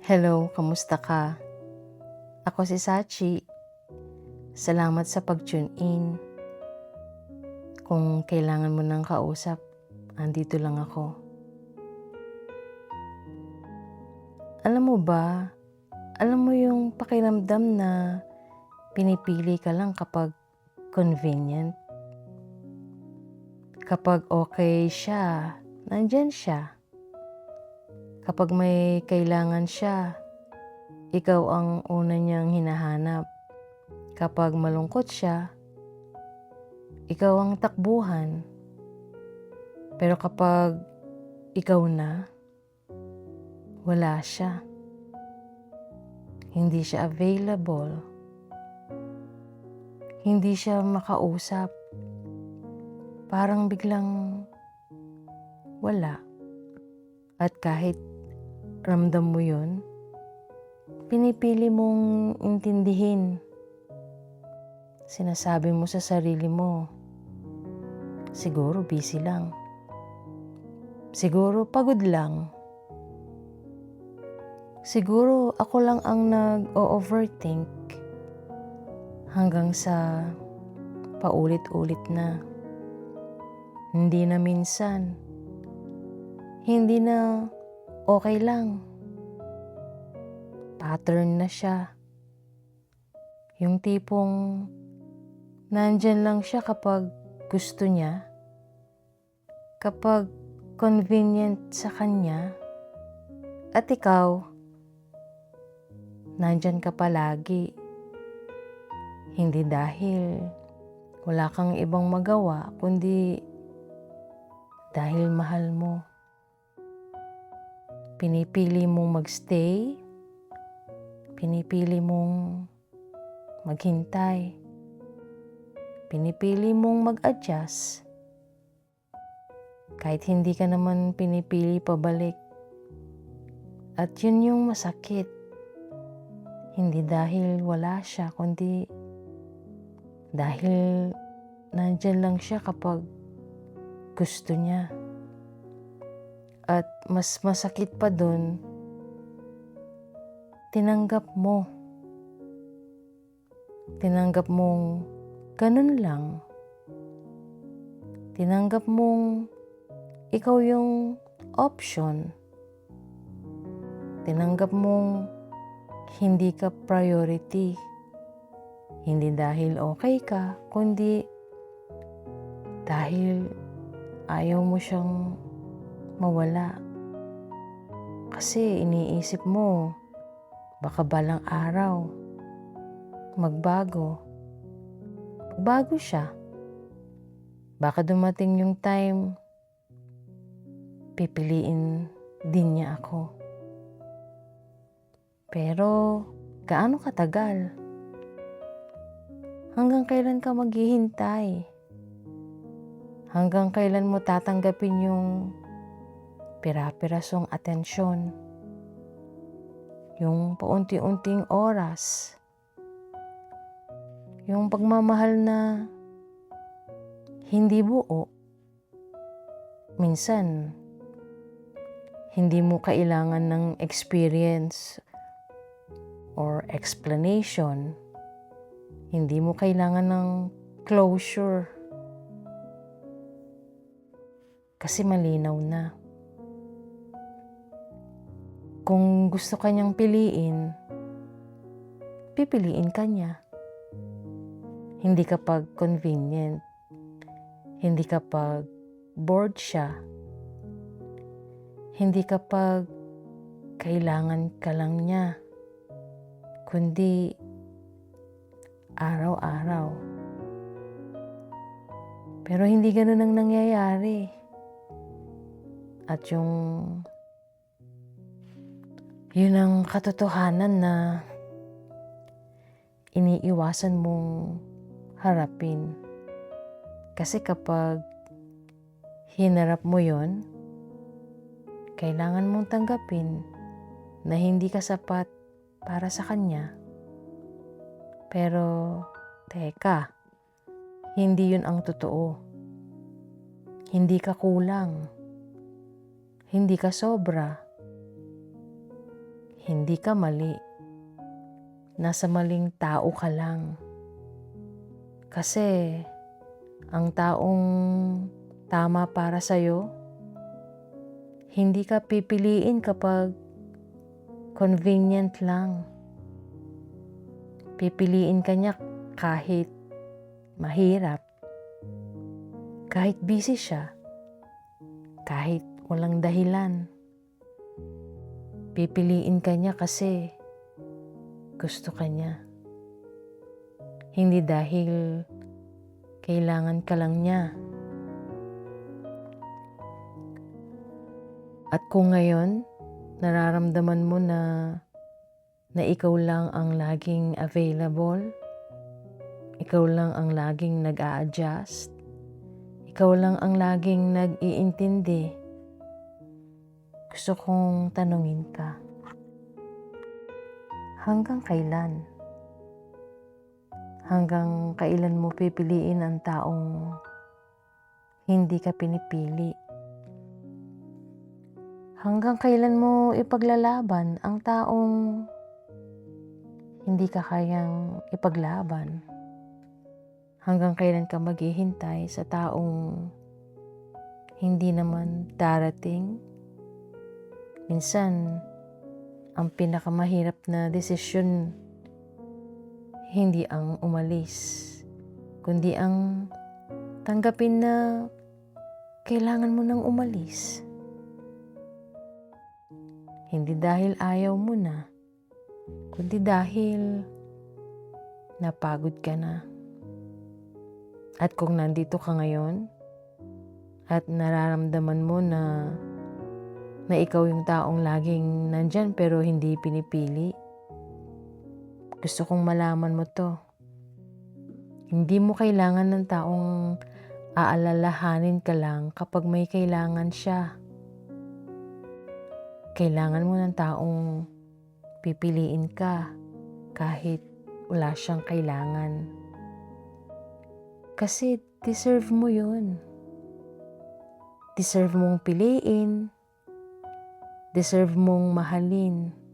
Hello, kamusta ka? Ako si Sachi. Salamat sa pag-tune in. Kung kailangan mo ng kausap, andito lang ako. Alam mo ba, alam mo yung pakiramdam na pinipili ka lang kapag convenient? Kapag okay siya, nandyan siya. Kapag may kailangan siya, ikaw ang una niyang hinahanap. Kapag malungkot siya, ikaw ang takbuhan. Pero kapag ikaw na, wala siya. Hindi siya available. Hindi siya makausap. Parang biglang wala. At kahit ramdam mo yun, pinipili mong intindihin. Sinasabi mo sa sarili mo, siguro busy lang. Siguro pagod lang. Siguro ako lang ang nag-o-overthink hanggang sa paulit-ulit na. Hindi na minsan. Hindi na okay lang. Pattern na siya. Yung tipong nandyan lang siya kapag gusto niya. Kapag convenient sa kanya. At ikaw, nandyan ka palagi. Hindi dahil wala kang ibang magawa, kundi dahil mahal mo. Pinipili mong magstay. Pinipili mong maghintay. Pinipili mong mag-adjust. Kahit hindi ka naman pinipili pabalik. At yun yung masakit. Hindi dahil wala siya, kundi dahil nandyan lang siya kapag gusto niya. At mas masakit pa dun, tinanggap mo. Tinanggap mong ganun lang. Tinanggap mong ikaw yung option. Tinanggap mong hindi ka priority. Hindi dahil okay ka, kundi dahil ayaw mo siyang mawala. Kasi iniisip mo, baka balang araw, magbago. Magbago siya. Baka dumating yung time, pipiliin din niya ako. Pero, gaano katagal? Hanggang kailan ka maghihintay? Hanggang kailan mo tatanggapin yung pira-pirasong atensyon? Yung paunti-unting oras? Yung pagmamahal na hindi buo? Minsan, hindi mo kailangan ng experience or explanation. Hindi mo kailangan ng closure. Kasi malinaw na. Kung gusto kanyang piliin, pipiliin ka niya. Hindi kapag convenient. Hindi kapag bored siya. Hindi kapag kailangan ka lang niya. Kundi araw-araw. Pero hindi ganun ang nangyayari. At yun ang katotohanan na iniiwasan mong harapin. Kasi kapag hinarap mo yon, kailangan mong tanggapin na hindi ka sapat para sa kanya. Pero, teka, hindi yun ang totoo. Hindi ka kulang. Hindi ka sobra. Hindi ka mali. Nasa maling tao ka lang. Kasi ang taong tama para sa'yo, hindi ka pipiliin kapag convenient lang. Pipiliin ka niya kahit mahirap, kahit busy siya, kahit walang dahilan. Pipiliin ka niya kasi gusto ka niya. Hindi dahil kailangan ka lang niya. At kung ngayon, nararamdaman mo na ikaw lang ang laging available, ikaw lang ang laging nag-a-adjust, ikaw lang ang laging nag-iintindi, gusto kong tanungin ka, hanggang kailan? Hanggang kailan mo pipiliin ang taong hindi ka pinipili? Hanggang kailan mo ipaglalaban ang taong hindi ka kayang ipaglaban? Hanggang kailan ka maghihintay sa taong hindi naman darating? Minsan, ang pinakamahirap na desisyon hindi ang umalis, kundi ang tanggapin na kailangan mo nang umalis. Hindi dahil ayaw mo na, kundi dahil napagod ka na. At kung nandito ka ngayon at nararamdaman mo na ikaw yung taong laging nandyan pero hindi pinipili, gusto kong malaman mo to. Hindi mo kailangan ng taong aalalahanin ka lang kapag may kailangan siya. Kailangan mo ng taong pipiliin ka kahit wala siyang kailangan. Kasi deserve mo yun. Deserve mong piliin. Deserve mong mahalin.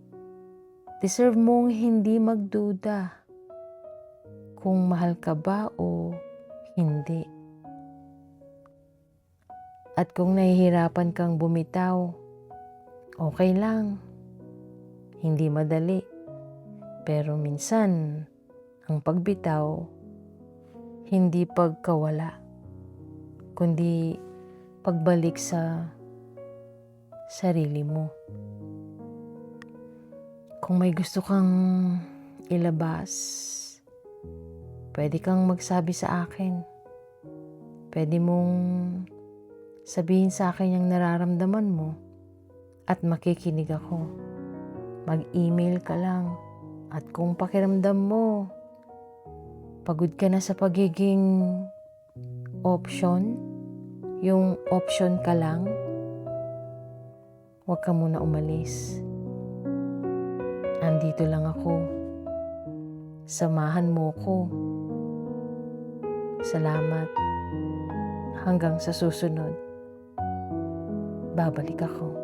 Deserve mong hindi magduda kung mahal ka ba o hindi. At kung nahihirapan kang bumitaw, okay lang. Hindi madali. Pero minsan, ang pagbitaw, hindi pagkawala, kundi pagbalik sa sarili mo. Kung may gusto kang ilabas, pwede kang magsabi sa akin. Pwede mong sabihin sa akin yung nararamdaman mo at makikinig ako. Mag-email ka lang. At kung pakiramdam mo, pagod ka na sa pagiging option, yung option ka lang, huwag ka muna umalis. Andito lang ako. Samahan mo ko. Salamat. Hanggang sa susunod. Babalik ako.